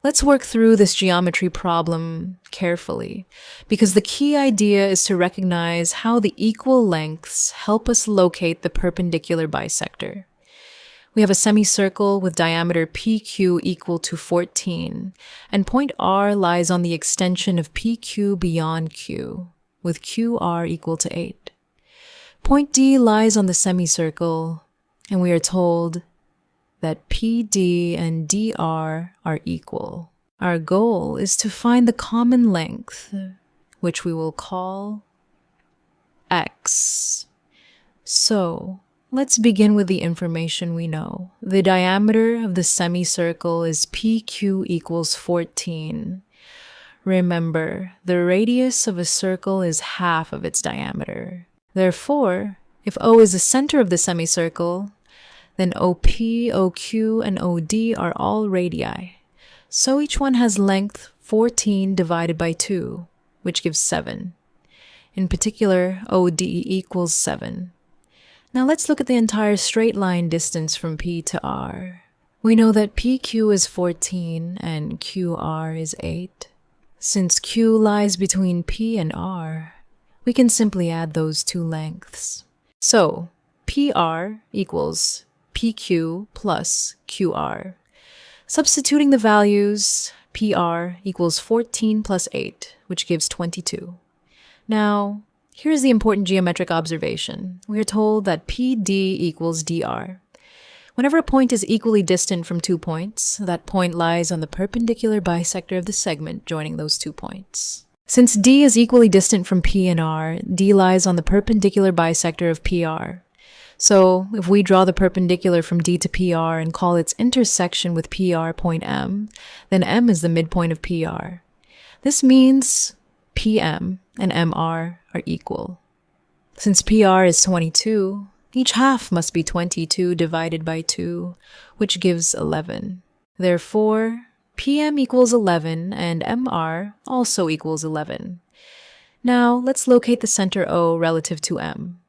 Let's work through this geometry problem carefully, because the key idea is to recognize how the equal lengths help us locate the perpendicular bisector. We have a semicircle with diameter PQ equal to 14, and point R lies on the extension of PQ beyond Q, with QR equal to 8. Point D lies on the semicircle, and we are told that PD and DR are equal. Our goal is to find the common length, which we will call X. So, let's begin with the information we know. The diameter of the semicircle is PQ equals 14. Remember, the radius of a circle is half of its diameter. Therefore, if O is the center of the semicircle, then OP, OQ, and OD are all radii. So each one has length 14 divided by 2, which gives 7. In particular, OD equals 7. Now let's look at the entire straight line distance from P to R. We know that PQ is 14 and QR is 8. Since Q lies between P and R, we can simply add those two lengths. So, PR equals PQ plus QR. Substituting the values, PR equals 14 plus 8, which gives 22. Now, here's the important geometric observation. We are told that PD equals DR. Whenever a point is equally distant from 2 points, that point lies on the perpendicular bisector of the segment joining those 2 points. Since D is equally distant from P and R, D lies on the perpendicular bisector of PR. So, if we draw the perpendicular from D to PR and call its intersection with PR point M, then M is the midpoint of PR. This means PM and MR are equal. Since PR is 22, each half must be 22 divided by 2, which gives 11. Therefore, PM equals 11 and MR also equals 11. Now, let's locate the center O relative to M.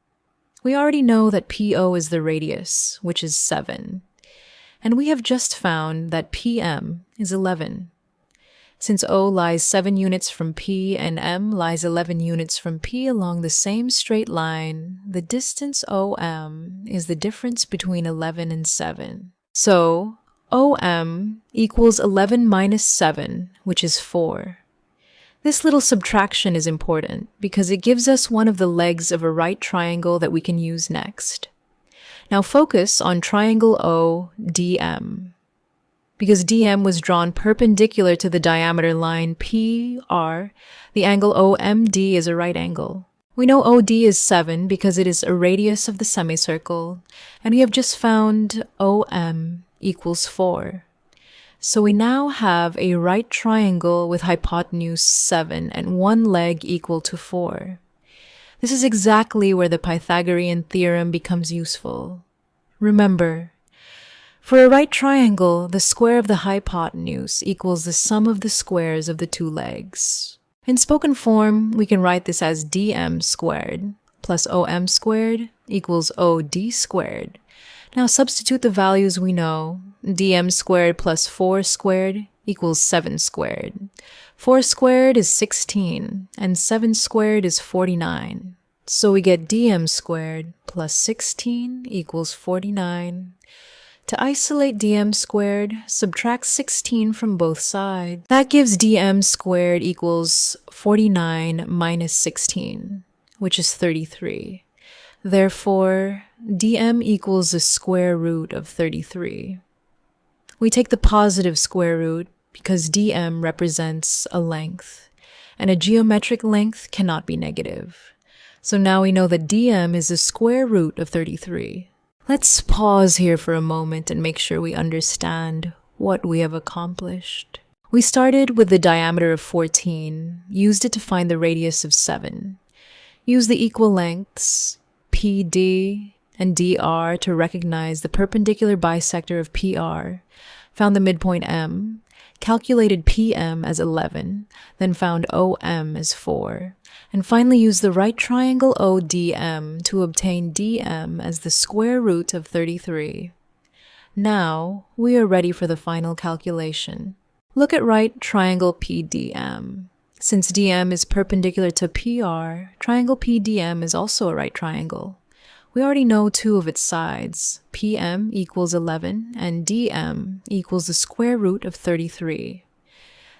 We already know that PO is the radius, which is 7. And we have just found that PM is 11. Since O lies 7 units from P and M lies 11 units from P along the same straight line, the distance OM is the difference between 11 and 7. So, OM equals 11 minus 7, which is 4. This little subtraction is important because it gives us one of the legs of a right triangle that we can use next. Now focus on triangle ODM. Because DM was drawn perpendicular to the diameter line PR, the angle OMD is a right angle. We know OD is 7 because it is a radius of the semicircle, and we have just found OM equals 4. So we now have a right triangle with hypotenuse 7 and one leg equal to 4. This is exactly where the Pythagorean theorem becomes useful. Remember, for a right triangle, the square of the hypotenuse equals the sum of the squares of the two legs. In spoken form, we can write this as dm squared plus om squared equals od squared. Now substitute the values we know. Dm squared plus 4 squared equals 7 squared. 4 squared is 16, and 7 squared is 49. So we get dm squared plus 16 equals 49. To isolate dm squared, subtract 16 from both sides. That gives dm squared equals 49 minus 16, which is 33. Therefore, dm equals the square root of 33. We take the positive square root because dm represents a length, and a geometric length cannot be negative. So now we know that dm is the square root of 33. Let's pause here for a moment and make sure we understand what we have accomplished. We started with the diameter of 14, used it to find the radius of 7, used the equal lengths, PD and DR, to recognize the perpendicular bisector of PR, found the midpoint M, calculated PM as 11, then found OM as 4, and finally used the right triangle ODM to obtain DM as the square root of 33. Now, we are ready for the final calculation. Look at right triangle PDM. Since DM is perpendicular to PR, triangle PDM is also a right triangle. We already know two of its sides. PM equals 11 and DM equals the square root of 33.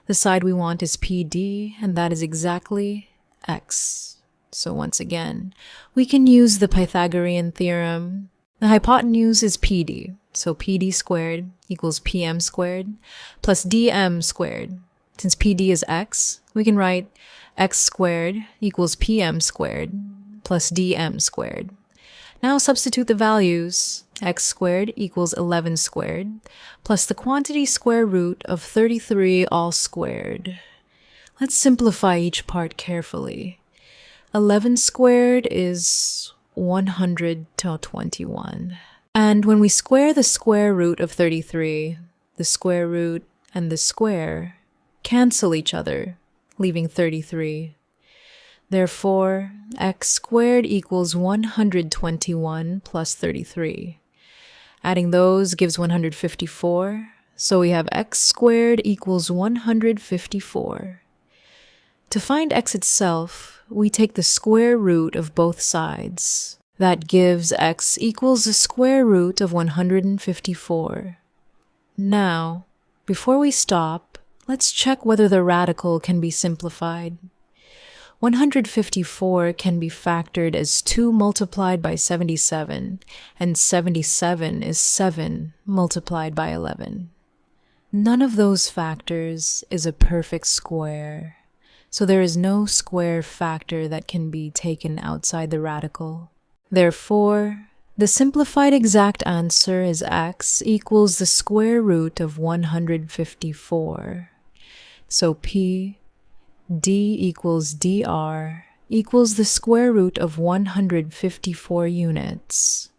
The side we want is PD, and that is exactly x. So once again, we can use the Pythagorean theorem. The hypotenuse is PD, so PD squared equals PM squared plus DM squared. Since PD is x, we can write x squared equals PM squared plus DM squared. Now substitute the values. X squared equals 11 squared plus the quantity square root of 33 all squared. Let's simplify each part carefully. 11 squared is 121. And when we square the square root of 33, the square root and the square cancel each other, leaving 33. Therefore, x squared equals 121 plus 33. Adding those gives 154, so we have x squared equals 154. To find x itself, we take the square root of both sides. That gives x equals the square root of 154. Now, before we stop, let's check whether the radical can be simplified. 154 can be factored as 2 multiplied by 77, and 77 is 7 multiplied by 11. None of those factors is a perfect square, so there is no square factor that can be taken outside the radical. Therefore, the simplified exact answer is x equals the square root of 154. So P d equals dr equals the square root of 154 units.